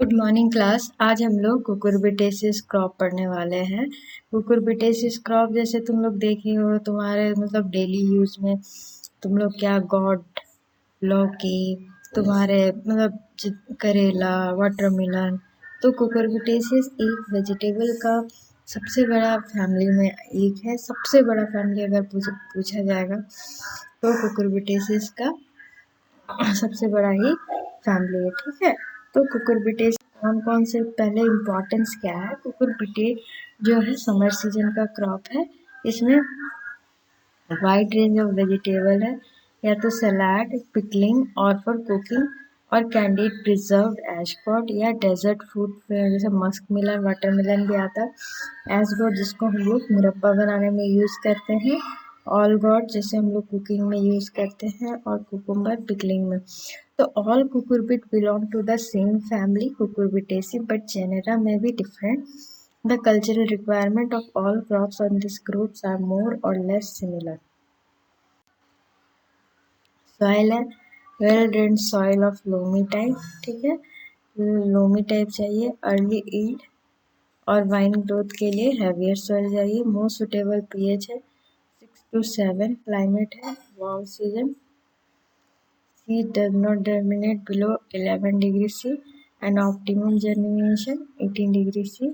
Good morning class. आज हम लोग कुकुरबिटेसिस क्रॉप पढ़ने वाले हैं। कुकुरबिटेसिस क्रॉप जैसे तुम लोग देखे हो तुम्हारे मतलब डेली यूज में तुम लोग क्या गॉड लौकी तुम्हारे मतलब करेला वाटरमेलन। तो कुकुरबिटेसिस एक वेजिटेबल का सबसे बड़ा फैमिली में एक है। सबसे बड़ा फैमिली अगर पूछा जाएगा तो कुकुरबिटेसिस का सबसे बड़ा ही फैमिली है। ठीक है, तो कुकुरबिटेस कौन कौन से पहले इम्पोर्टेंस क्या है। कुकुरबिटे जो है समर सीजन का क्रॉप है। इसमें वाइड रेंज ऑफ वेजिटेबल है, या तो सलाद पिकलिंग और फॉर कुकिंग और कैंडीड प्रिजर्व्ड एशकॉट या डेजर्ट फ्रूट जैसे मस्क मिलन वाटरमेलन भी आता है। एशगॉट जिसको हम लोग मुरब्बा बनाने में यूज़ करते हैं। ऑल गॉड जैसे हम लोग कुकिंग में यूज़ करते हैं, और कुकुम्बर पिकलिंग में। तो all cucurbit belong to the same family cucurbitaceae but genera में भी different. The cultural requirement of all crops on these groups are more or less similar. Soil है well drain soil of loamy type. ठीक है, loamy type चाहिए। Early yield और vine growth के लिए heavier soil चाहिए। मोस्ट सुटेबल पीएच है 6 to 7। Climate है warm season. Seed does not germinate below 11 degrees C and optimum germination 18 degrees C.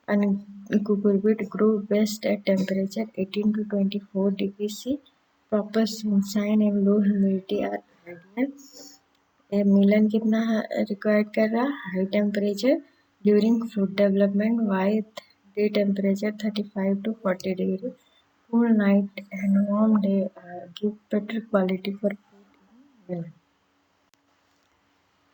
And cucurbit grow best at temperature 18 to 24 degrees C. Proper sunshine and low humidity are ideal. Melon कितना required कर रहा है? High temperature during fruit development, wide day temperature 35 to 40 degree, cool night and warm day give better quality for food melon.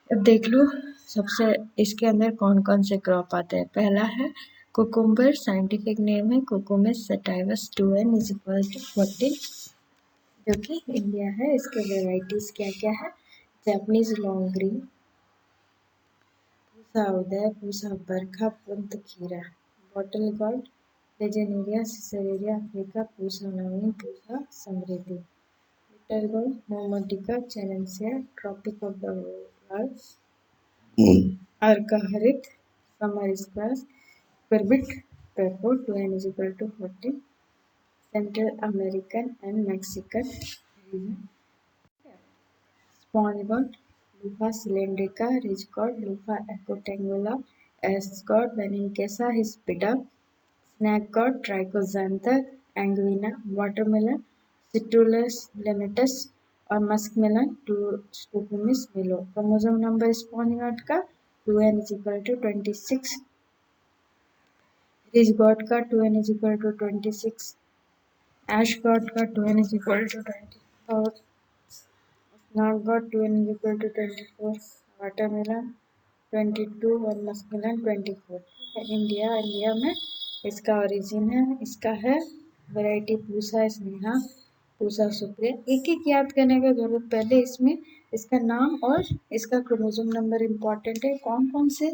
अब देख लो सबसे इसके अंदर कौन कौन से क्रॉप आते हैं। पहला है कुकुम्बर, साइंटिफिक नेम है cucumis sativus 2n is equal to 14, जो कि इंडिया है। इसके वेराइटीज क्या क्या है? Japanese long green, Pusa Uday, Pusa Barkha, Pant Khira, bottle gourd, Lagenaria, siceraria Africa, Pusa Naveen, Pusa Samriddhi, little gold, Momordica, चैलेंसिया, tropic of the world, Arka Harit, summer squash, cucurbit, pepo 2n is equal to 14, Central American and Mexican region, SpongeBob, Lufa cylindrica, Ridgecod, Lufa acutangula, Ascot, Benincasa hispida, Snapcod, Trichoxantha, Anguina, Watermelon, Citrullus limitus और muskmelon to स्टूपिमिस मिलो। Chromosome number स्पॉन्जिगॉट का 2n is equal to 26, रिजगॉट का 2n is equal to 26, एशगॉट का 2n is equal to 24, स्नैपगॉट 2n is equal to 24, watermelon 22 और muskmelon 24। India में इसका origin है। इसका है वैरायटी पूसा स्नेहा, पूसा सुप्रिया। एक एक याद करने का जरूरत, पहले इसमें इसका नाम और इसका क्रोमोसोम नंबर इम्पॉर्टेंट है। कौन कौन से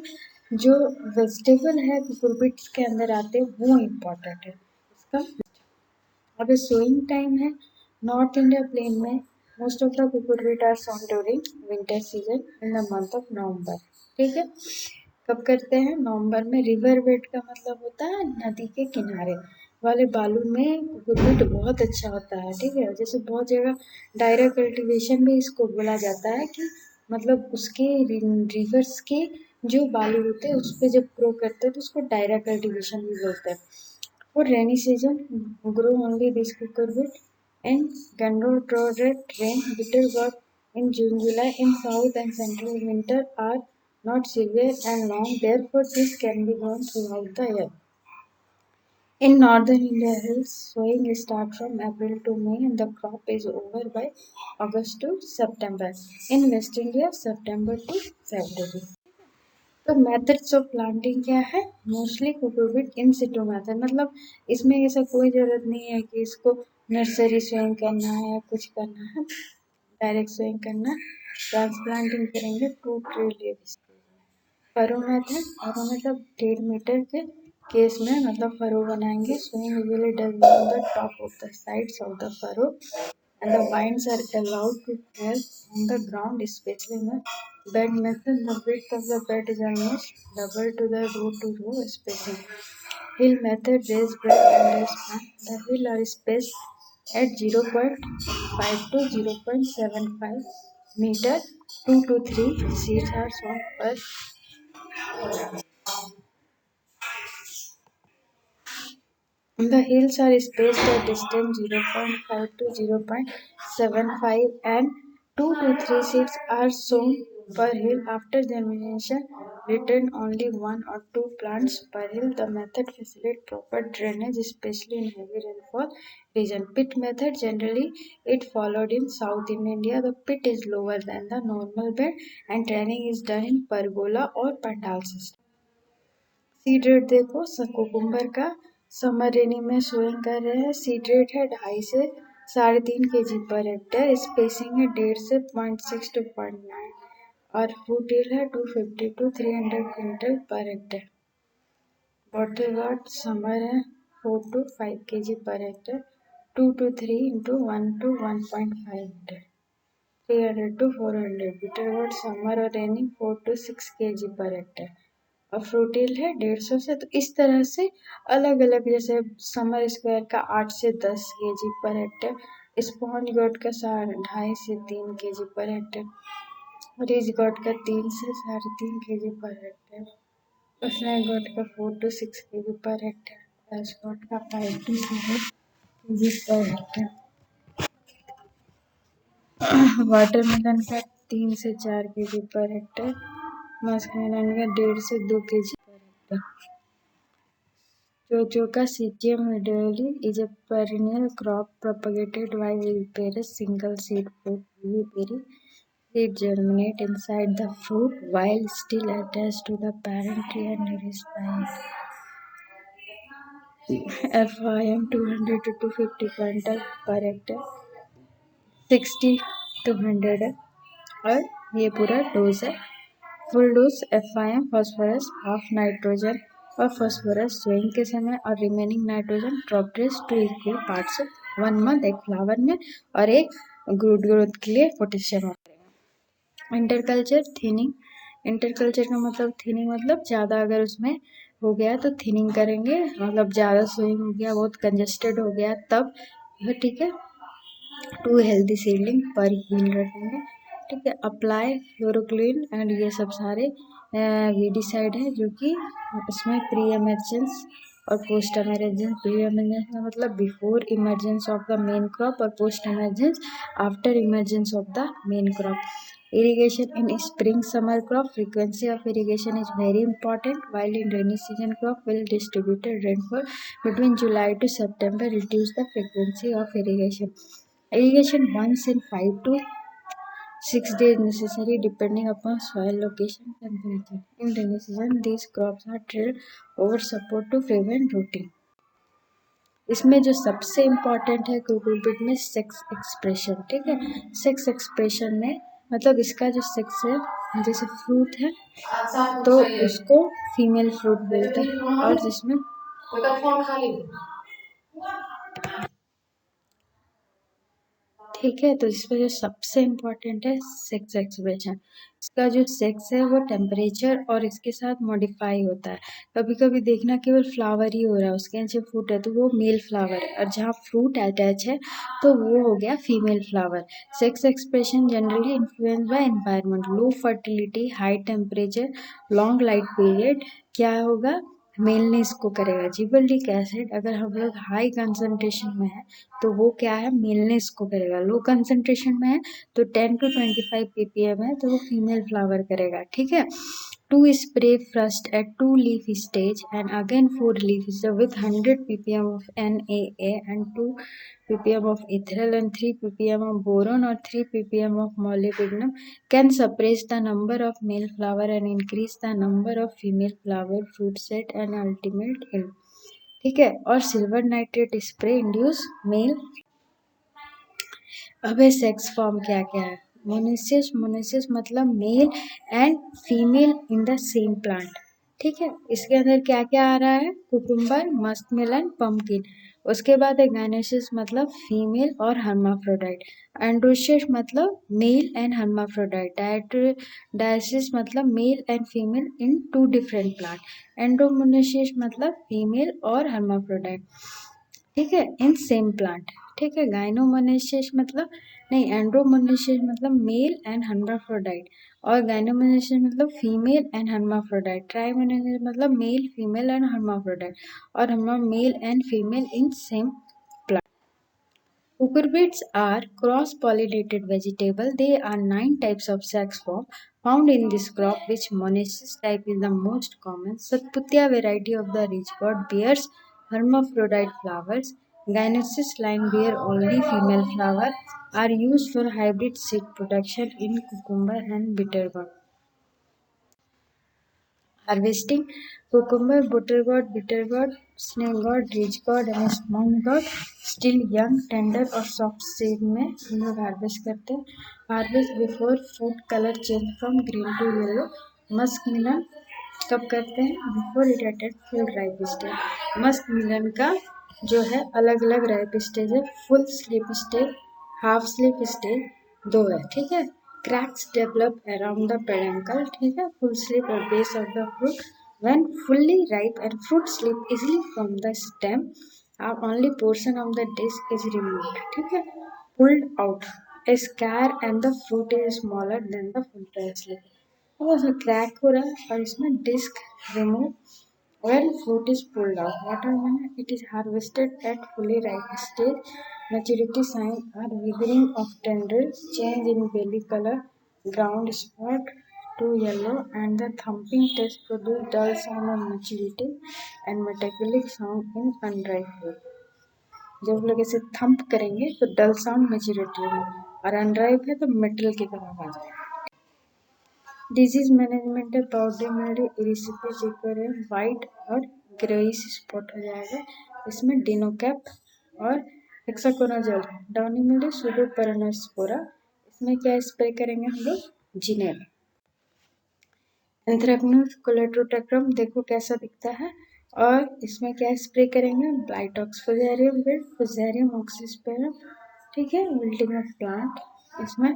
जो वेजिटेबल है कुकुरबिट के अंदर आते हैं वो इम्पॉर्टेंट है इसका। अभी सोइंग टाइम है नॉर्थ इंडिया प्लेन में। Most of the cucurbit are sown during winter season in the month of November. ठीक है, कब करते हैं? नवंबर में। रिवर बेड का मतलब होता है नदी के किनारे वाले बालू में कुकुरबिट बहुत अच्छा होता है। ठीक है, जैसे बहुत जगह डायरा कल्टीवेशन भी इसको बोला जाता है कि मतलब उसके रिवर्स के जो बालू होते हैं उस पर जब ग्रो करते हैं तो उसको डायरा कल्टीवेशन भी बोलते हैं। For rainy season, grow only this cucurbit and concentrated rain bitter gourd in June, July. In south and central winter are not severe and long, therefore this can be grown throughout the year. In northern India hills, sowing starts from April to May and the crop is over by August to September. In West India, September to February. तो methods of planting क्या है? Mostly cucurbit इन Situ method, मतलब इसमें ऐसा कोई ज़रूरत नहीं है कि इसको नर्सरी स्विंग करना है या कुछ करना है, डायरेक्ट स्विंग करना। ट्रांसप्लांटिंग करेंगे 2 tree leaves. Furrow method, furrow मतलब 1.5 मीटर के केस में मतलब फरो बनाएंगे। Swing usually does on the top of the sides of the furrow and the vines are allowed to fall on the ground, especially in the Bed method, the width of the bed is almost double to the row to row spacing. Hill method, raised bed and raised span. The hill are spaced at 0.5 to 0.75 meter. 2 to 3 seats are shown per. The hills are spaced at distance 0.5 to 0.75 and 2 to 3 seeds are sown per hill. After germination, return only 1 or 2 plants per hill. The method facilitates proper drainage, especially in heavy rainfall region. Pit method, generally it followed in South in India. The pit is lower than the normal bed and training is done in pergola or pandal system. Seed rate देखो cucumber का summer रेनी में sowing कर रहे हैं। Seed rate है 2.5 से 3.5 kg per hectare. Spacing है 1.5 से 0.6 to 0.9 और फ्रूट यील्ड है 250 to 300 quintal per hectare. Bottle gourd summer है 4 to 5 kg per hectare. 2 to 3 into 1 to 1.5 hectare. 300 to 400 bitter gourd summer और raining 4 to 6 kg per hectare और फ्रूटिल है 150 से। तो इस तरह से अलग अलग, जैसे समर स्क्वायर का 8 से 10 kg per hectare, sponge God का 2.5 से 3 kg per hectare, ridge God का 3 से 3.5 kg per hectare, snack God का 4 to 6 kg per hectare, ash God का 5 to 7 kg per hectare, watermelon का 3 से 4 kg पर हेक्टेयर, मस्कमेलन का 1.5 से 2 kg per hectare. Jojoka Sitium medullary is a perennial crop propagated by viviparous single-seed fruit. Vivipary seed germinate inside the fruit while still attached to the parent tree and nourished by it. FIM 200 to 250 quintal per hectare, 60 to 100 है और ये पूरा dose है। Full dose FIM phosphorus, half nitrogen और phosphorus sowing के समय और remaining nitrogen top dress 2 equal parts 1 month एक फ्लावर में और एक ग्रोथ के लिए पोटेशियम करेगा। इंटरकल्चर थिनिंग, इंटरकल्चर का मतलब थिनिंग मतलब ज़्यादा अगर उसमें हो गया तो थिनिंग करेंगे, मतलब ज़्यादा सोइंग हो गया, बहुत कंजेस्टेड हो गया तब, ठीक है। 2 हेल्दी सीडलिंग पर हील रखेंगे, ठीक है। अप्लाई फ्लोरोक्लीन एंड ये सब सारे वीडिसाइड है जो कि इसमें प्री एमर्जेंस और पोस्ट एमर्जेंस। प्री एमर्जेंस का मतलब before emergence of the main crop और post emergence after emergence of the main crop. Irrigation in spring summer crop, frequency of irrigation is very important, while in rainy season crop well distributed rainfall between July to September reduce the frequency of irrigation. Irrigation once in 5 to 6 days necessary depending upon soil location temperature. In rainy season these crops are tilled over support to prevent rooting. इसमें जो सबसे important है cucurbit में sex expression, ठीक है। Sex expression में मतलब इसका जो सेक्स है, जैसे फ्रूट है तो उसको फीमेल फ्रूट बोलते हैं और जिसमें ठीक है। तो इसमें जो सबसे इम्पोर्टेंट है सेक्स एक्सप्रेशन, इसका जो सेक्स है वो टेम्परेचर और इसके साथ मॉडिफाई होता है। कभी कभी देखना केवल फ्लावर ही हो रहा है, उसके नीचे फ्रूट है तो वो मेल फ्लावर है, और जहाँ फ्रूट अटैच है तो वो हो गया female flower. Sex expression generally influence by environment, low fertility, high temperature, long light period, क्या होगा मेल ने इसको करेगा। जिबरेलिक एसिड अगर हम लोग हाई कंसंट्रेशन में है तो वो क्या है मेल ने इसको करेगा। लो कंसंट्रेशन में है तो 10 to 25 ppm है तो वो फीमेल फ्लावर करेगा, ठीक है। 2 spray first at 2 leaf stage and again 4 leaf stage with 100 ppm of NAA and 2 ppm of ethyl and 3 ppm of boron or 3 ppm of molybdenum can suppress the number of male flower and increase the number of female flower, fruit set and ultimate yield, ठीक है। और silver nitrate spray induce male. अब sex form क्या क्या है, monoecious, monoecious मतलब male and female in the same plant, ठीक है। इसके अंदर क्या क्या आ रहा है, कुकुम्बर, मस्कमेलन, पम्पकिन। उसके बाद है गायनोसिस मतलब फीमेल और हर्माफ्रोडाइट, एंड्रोसिस मतलब मेल एंड हर्माफ्रोडाइट, डायसिस मतलब male and female in two different plant, andromonoecious मतलब फीमेल और हर्माफ्रोडाइट, ठीक है, इन सेम प्लांट, ठीक है। गाइनोमोनेसिस मतलब नहीं, एंड्रोमोनेसिस मतलब मेल एंड हर्माफ्रोडाइट और गाइनोमोनेसिस मतलब फीमेल एंड हर्माफ्रोडाइट, ट्राइमोनेसिस मतलब मेल फीमेल एंड हर्माफ्रोडाइट और mail and female in same plant. Cucurbits are cross-pollinated vegetable. They are 9 types of sex form found in this crop, which monoecious type is the most common. Satputya variety of the ridge gourd bears hermaphrodite flowers. Gynosis line bear only female flower. Are used for hybrid seed production in cucumber and bitter gourd. Harvesting cucumber, bitter gourd, snake gourd, ridge gourd and smonk gourd still young, tender और soft seed में हम लोग harvest करते हैं. Harvest before food colour change from green to yellow. Musk melon कब करते हैं? Before it attend full ripe stage. Musk melon का जो है अलग अलग राइप स्टेज है. Full slip stage, half slip stage, दो है, ठीक है. Cracks develop around the peduncle, ठीक है, full slip or base of the fruit. When fully ripe and fruit slip easily from the stem, only portion of the disc is removed, ठीक है, pulled out. A scar and the fruit is smaller than the full ripe slip. अब उसमें crack हो रहा है और इसमें disc remove. When fruit is pulled out, watermelon it is harvested at fully ripe stage. Maturity signs are withering of tendrils, change in belly color, ground spot to yellow, and the thumping test produce dull sound on maturity and metallic sound in unripe fruit. जब हम लोग ऐसे thump करेंगे तो डल sound maturity में, और unripe है तो मेटल की तरह आवाज आएगी. डिजीज मैनेजमेंट है पाउडर मिल्ड्यू, इरिसिपी जिकर है, वाइट और ग्रेइश स्पॉट हो जाएगा. इसमें डिनोकैप और हेक्साकोनाजोल, डाउनी मिल्ड्यू, सुडोपेरानोस्पोरा. इसमें क्या स्प्रे करेंगे हम लोग? जिनेल. एंथ्रेक्नोज कोलेट्रोटेक्रम देखो कैसा दिखता है. और इसमें क्या स्प्रे करेंगे? ब्लाइटॉक्स, फुजेरियम विल्ट, फुजेरियम ऑक्सीस्पेरम, ठीक है, विल्टिंग ऑफ प्लांट. इसमें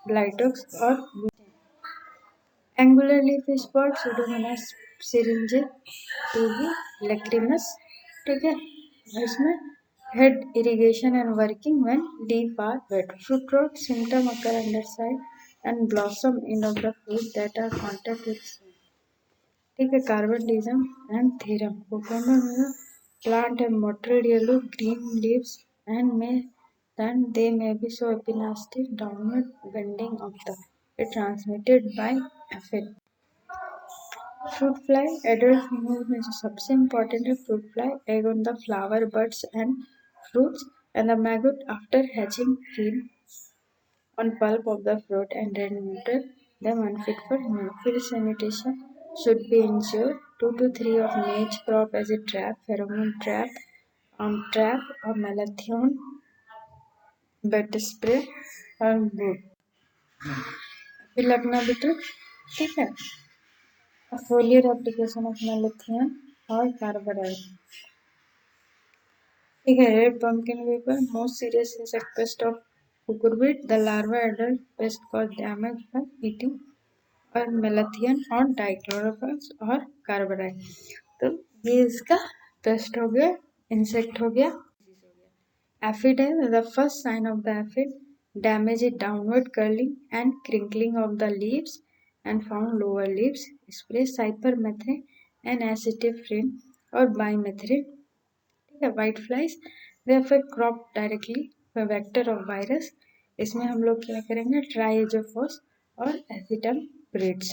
ब्लाइटॉक्स और angular leaf spot, Pseudomonas syringae, टूबी, लैक्रिमस, ठीक है. इसमें head irrigation and working when leaf are wet. Fruit rot symptom occur under side and blossom end of the fruit that are contact with, ठीक है. Carbendazim and thiram. Coconut में plant and mottled yellow green leaves and they may be so epilastic downward bending of the it transmitted by aphid. Fruit fly, adult female में जो सबसे important है fruit fly, egg on the flower buds and fruits, and the maggot after hatching feed on pulp of the fruit and render them unfit for human. Field sanitation should be ensured. 2 to 3 of maize crop as a trap, pheromone trap, trap or malathion, bait spray और गुड. फिर लगना बेटा, ठीक है. फोलियर application of malathion और कार्बोराइड, ठीक है. Red pumpkin vapour most serious insect pest of cucurbit. The larva adult paste cause damage by eating और मेलाथियन और डाइक्लोरोफॉस और कार्बोराइड. तो ये इसका पेस्ट हो गया, इंसेक्ट हो गया. Aphid है, the first sign of the aphid damage is downward curling and crinkling of the leaves and found lower leaves. Spray cypermethrin and acetophrine और bimethrin, ठीक है. white flies they affect crop directly by vector of virus. इसमें हम लोग क्या करेंगे? ट्राइएजोफोस और एसिटम breeds.